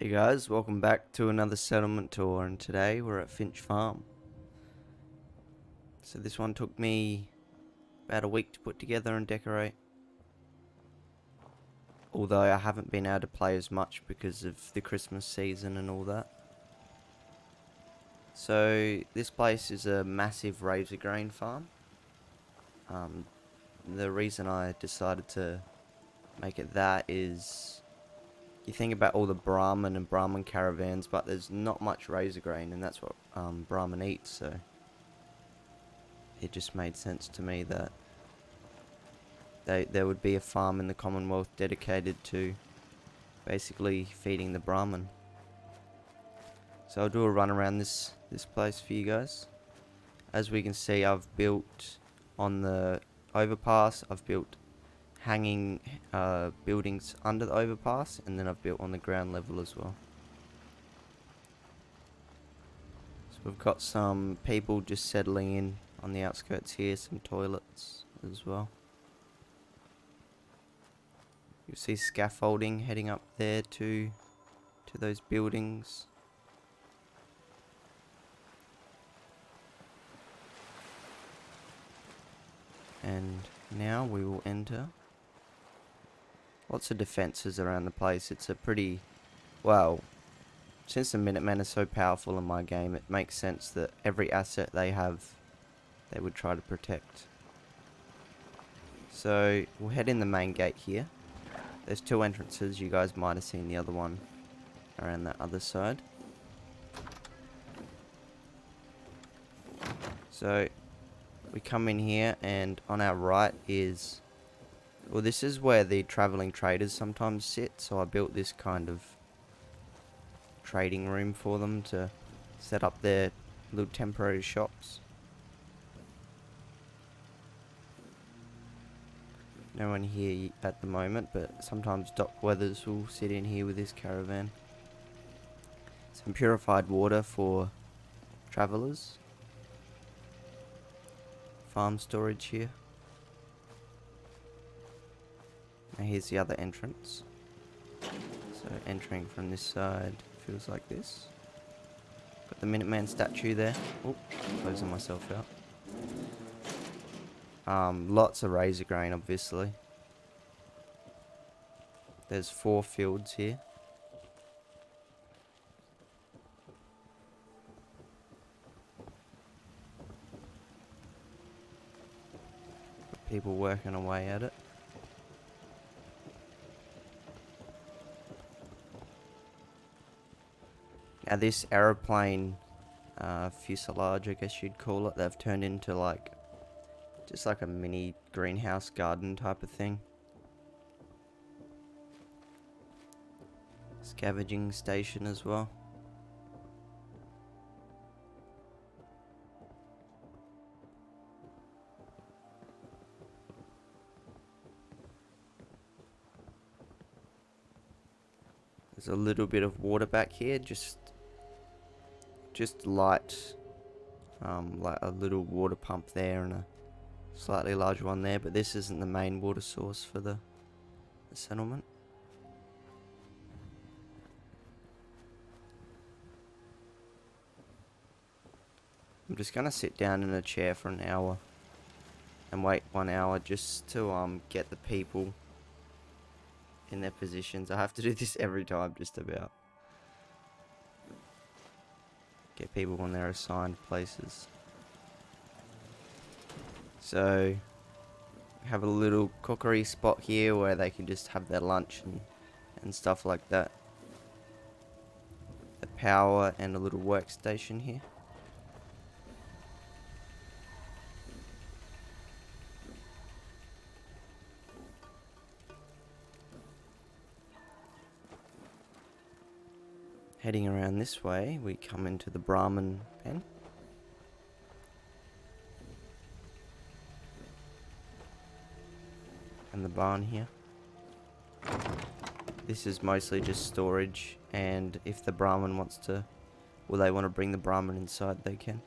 Hey guys, welcome back to another settlement tour, and today we're at Finch Farm. So this one took me about a week to put together and decorate. Although I haven't been able to play as much because of the Christmas season and all that. So this place is a massive Razorgrain farm. The reason I decided to make it that is you think about all the Brahmin and Brahmin caravans, but there's not much Razorgrain, and that's what Brahmin eats, so it just made sense to me that there would be a farm in the Commonwealth dedicated to basically feeding the Brahmin. So I'll do a run around this place for you guys. As we can see, I've built on the overpass, I've built hanging buildings under the overpass, and then I've built on the ground level as well. So we've got some people just settling in on the outskirts here, some toilets as well. You'll see scaffolding heading up there to those buildings. And now we will enter. Lots of defences around the place. It's a pretty, well, since the Minutemen are so powerful in my game, it makes sense that every asset they have, they would try to protect. So we'll head in the main gate here. There's two entrances. You guys might have seen the other one around that other side. So we come in here, and on our right is, well, this is where the travelling traders sometimes sit, so I built this kind of trading room for them to set up their little temporary shops. No one here at the moment, but sometimes Doc Weathers will sit in here with his caravan. Some purified water for travellers. Farm storage here. Now here's the other entrance. So entering from this side feels like this. Got the Minuteman statue there. Oh, closing myself out. Lots of Razorgrain, obviously. There's 4 fields here. People working away at it. Now this aeroplane fuselage, I guess you'd call it, they've turned into like just like a mini greenhouse garden type of thing. Scavenging station as well. There's a little bit of water back here, just light, like a little water pump there and a slightly larger one there, but this isn't the main water source for the settlement. I'm just gonna sit down in a chair for an hour and wait 1 hour just to get the people in their positions. I have to do this every time, just about. Get people on their assigned places. So we have a little cookery spot here where they can just have their lunch and stuff like that. The power and a little workstation here. Heading around this way, we come into the Brahmin pen. And the barn here. This is mostly just storage, and if the Brahmin wants to, well, they want to bring the Brahmin inside, they can.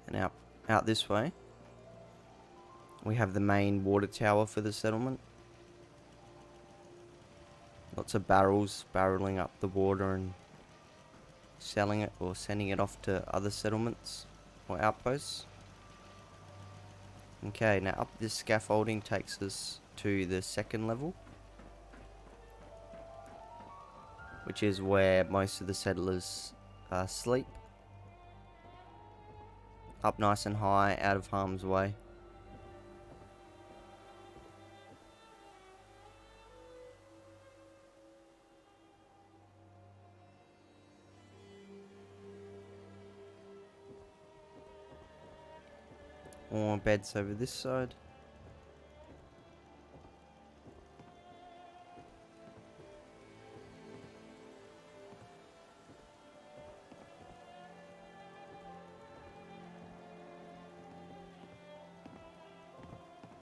And our out this way, we have the main water tower for the settlement. Lots of barrels barreling up the water and selling it or sending it off to other settlements or outposts. Okay, now up this scaffolding takes us to the second level, which is where most of the settlers sleep. Up nice and high, out of harm's way. More beds over this side.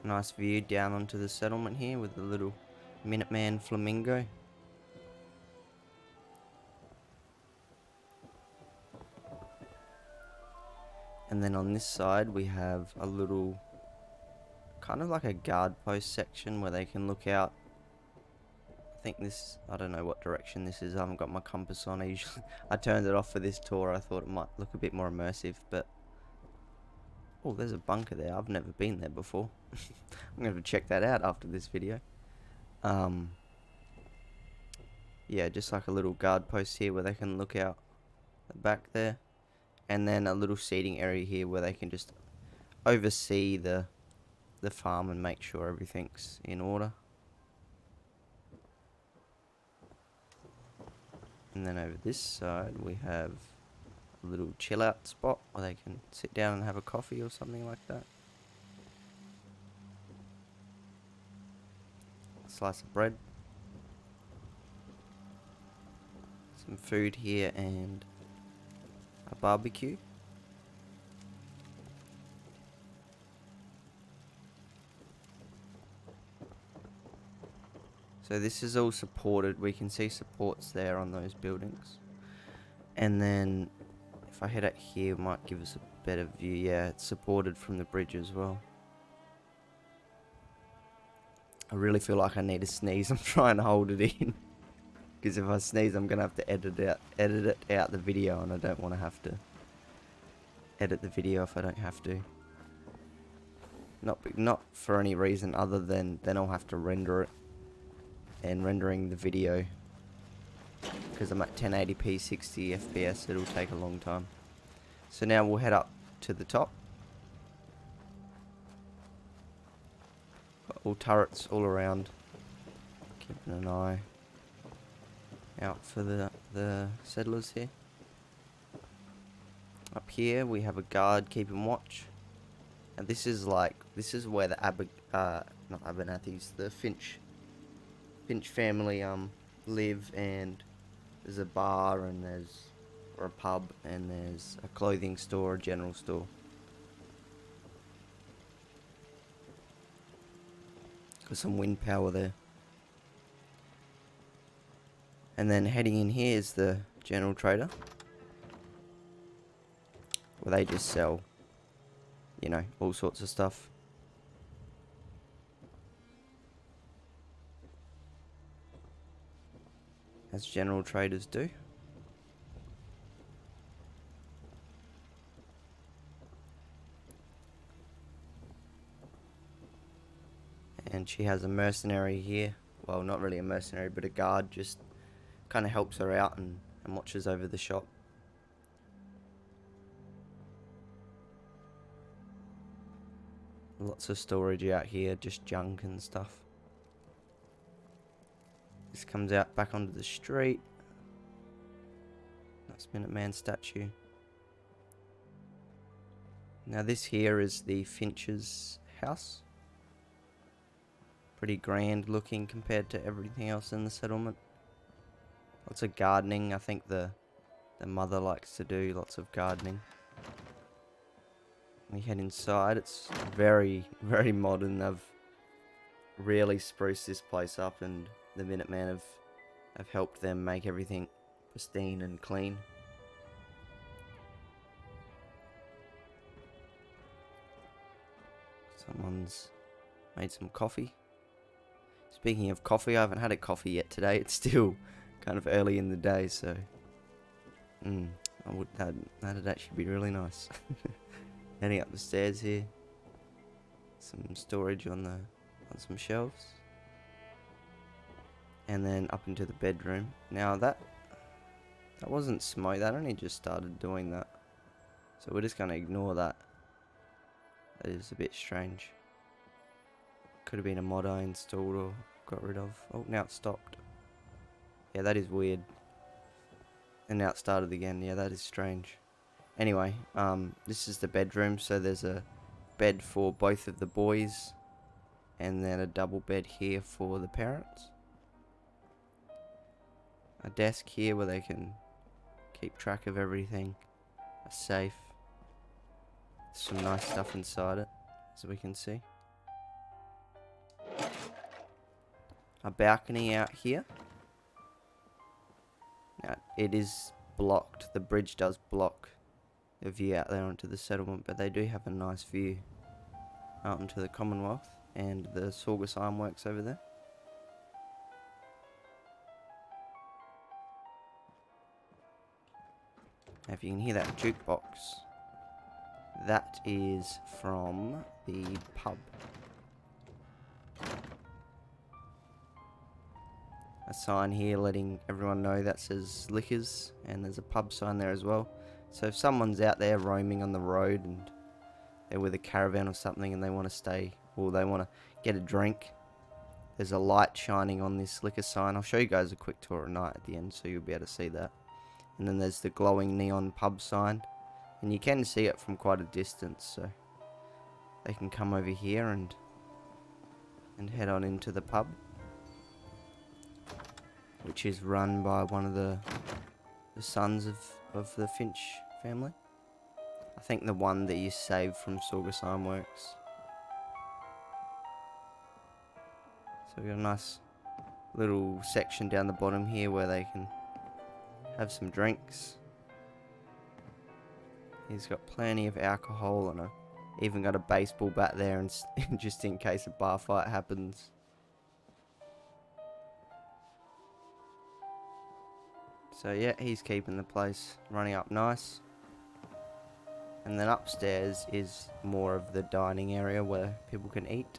Nice view down onto the settlement here with the little Minuteman flamingo. And then on this side we have a little, kind of like a guard post section where they can look out. I think this, I don't know what direction this is, I haven't got my compass on. I turned it off for this tour, I thought it might look a bit more immersive, but... Oh, there's a bunker there, I've never been there before. I'm going to check that out after this video. Yeah, just like a little guard post here where they can look out the back there. And then a little seating area here where they can just oversee the farm and make sure everything's in order. And then over this side we have a little chill out spot where they can sit down and have a coffee or something like that. A slice of bread. Some food here and a barbecue. So this is all supported. We can see supports there on those buildings. And then if I head out here, it might give us a better view. Yeah, it's supported from the bridge as well. I really feel like I need to sneeze. I'm trying to hold it in. Because if I sneeze, I'm going to have to edit it out the video, and I don't want to have to edit the video if I don't have to. Not for any reason other than then I'll have to render it. And rendering the video, because I'm at 1080p 60 FPS, it'll take a long time. So now we'll head up to the top. Got all turrets all around, keeping an eye out for the settlers here. Up here we have a guard keeping watch, and this is where the not Abernathy's, the Finch family live, and there's a bar and or a pub, and there's a clothing store, a general store. Got some wind power there. And then heading in here is the general trader, where they just sell, you know, all sorts of stuff. As general traders do. And she has a mercenary here. Well, not really a mercenary, but a guard, just kind of helps her out and watches over the shop. Lots of storage out here, just junk and stuff. This comes out back onto the street. Nice Minuteman statue. Now this here is the Finch's house. Pretty grand looking compared to everything else in the settlement. Lots of gardening. I think the mother likes to do lots of gardening. We head inside. It's very, very modern. They've really spruced this place up, and the Minutemen have helped them make everything pristine and clean. Someone's made some coffee. Speaking of coffee, I haven't had a coffee yet today. It's still kind of early in the day, so that'd actually be really nice. Heading up the stairs here. Some storage on some shelves. And then up into the bedroom. Now that wasn't smoke, that only just started doing that. So we're just gonna ignore that. That is a bit strange. Could have been a mod I installed or got rid of. Oh, now it's stopped. Yeah, that is weird. And now it started again. Yeah, that is strange. Anyway, this is the bedroom. So there's a bed for both of the boys. And then a double bed here for the parents. A desk here where they can keep track of everything. A safe. Some nice stuff inside it, as we can see. A balcony out here. Now, it is blocked. The bridge does block the view out there onto the settlement, but they do have a nice view out into the Commonwealth and the Sorgus Ironworks over there. Now, if you can hear that jukebox, that is from the pub. A sign here letting everyone know that says liquors, and there's a pub sign there as well. So if someone's out there roaming on the road and they're with a caravan or something and they want to stay, or they want to get a drink, there's a light shining on this liquor sign. I'll show you guys a quick tour at night at the end so you'll be able to see that. And then there's the glowing neon pub sign, and you can see it from quite a distance, so they can come over here and head on into the pub, which is run by one of the sons of the Finch family. I think the one that you saved from Sorgus Ironworks. So we've got a nice little section down the bottom here where they can have some drinks. He's got plenty of alcohol, and even got a baseball bat there, and just in case a bar fight happens. So yeah, he's keeping the place running up nice. And then upstairs is more of the dining area where people can eat.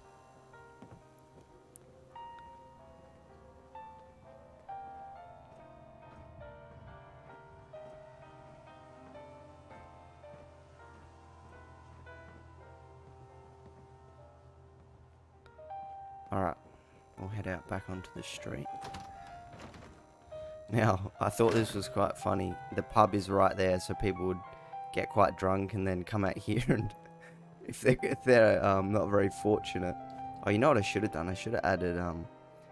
Alright, we'll head out back onto the street. Now, I thought this was quite funny. The pub is right there, so people would get quite drunk and then come out here, and if they're not very fortunate. Oh, you know what I should have done? I should have added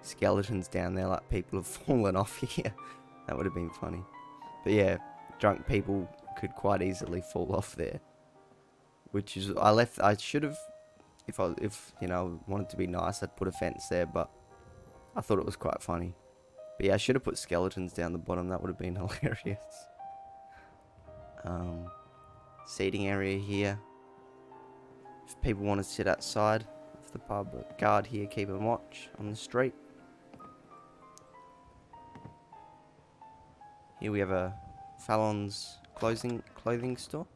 skeletons down there, like people have fallen off here. That would have been funny. But yeah, drunk people could quite easily fall off there. Which is, I should have, if you know, wanted to be nice, I'd put a fence there, but I thought it was quite funny. But yeah, I should have put skeletons down the bottom. That would have been hilarious. Seating area here. If people want to sit outside of the pub, a guard here keeping watch on the street. Here we have a Fallon's clothing store.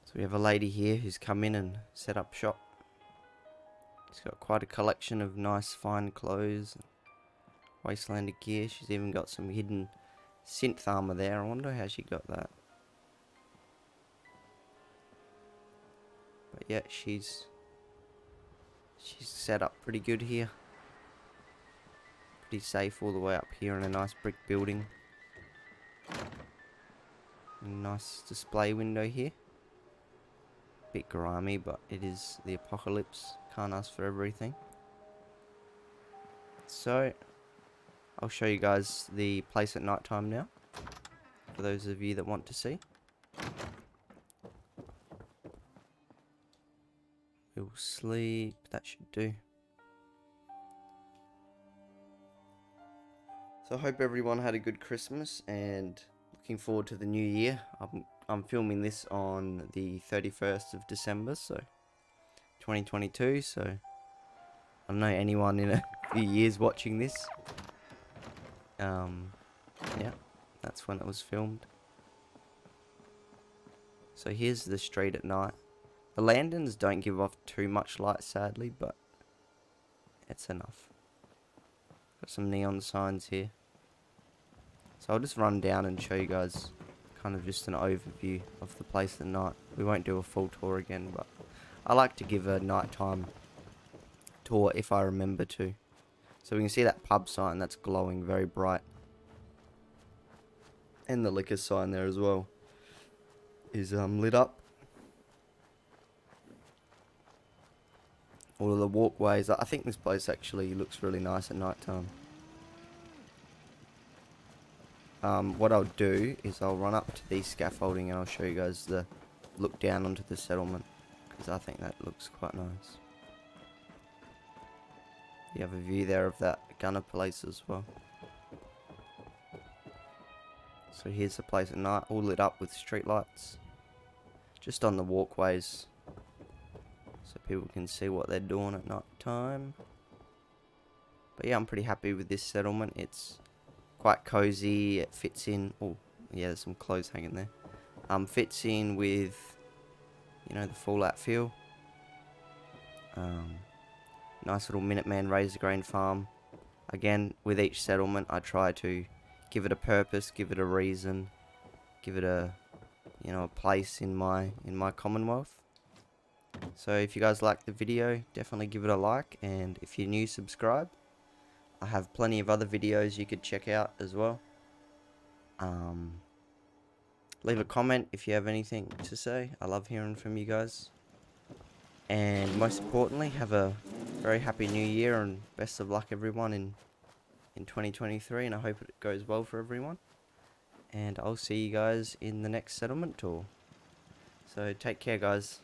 So we have a lady here who's come in and set up shop. She's got quite a collection of nice fine clothes, wasteland gear. She's even got some hidden synth armor there. I wonder how she got that. But yeah, she's set up pretty good here. Pretty safe all the way up here in a nice brick building. Nice display window here. Bit grimy, but it is the apocalypse. Can't ask for everything. So I'll show you guys the place at night time now, for those of you that want to see. We'll sleep. That should do. So I hope everyone had a good Christmas, and looking forward to the new year. I'm filming this on the 31st of December, so 2022. So I don't know anyone in a few years watching this. Yeah, that's when it was filmed. So here's the street at night. The lanterns don't give off too much light, sadly, but it's enough. Got some neon signs here. So I'll just run down and show you guys kind of just an overview of the place at night. We won't do a full tour again, but I like to give a nighttime tour if I remember to. So we can see that pub sign that's glowing very bright. And the liquor sign there as well is lit up. All of the walkways. I think this place actually looks really nice at night time. What I'll do is I'll run up to the scaffolding and I'll show you guys the look down onto the settlement, because I think that looks quite nice. You have a view there of that gunner place as well. So here's the place at night, all lit up with street lights, just on the walkways, so people can see what they're doing at night time. But yeah, I'm pretty happy with this settlement. It's quite cozy. It fits in. Oh yeah, there's some clothes hanging there. Fits in with, you know, the Fallout feel. Nice little Minutemen Razorgrain farm. Again, with each settlement, I try to give it a purpose, give it a reason, give it a, you know, a place in my Commonwealth. So if you guys like the video, definitely give it a like, and if you're new, subscribe. I have plenty of other videos you could check out as well. Leave a comment if you have anything to say. I love hearing from you guys. And most importantly, have a very happy new year and best of luck everyone in 2023, and I hope it goes well for everyone. And I'll see you guys in the next settlement tour. So take care, guys.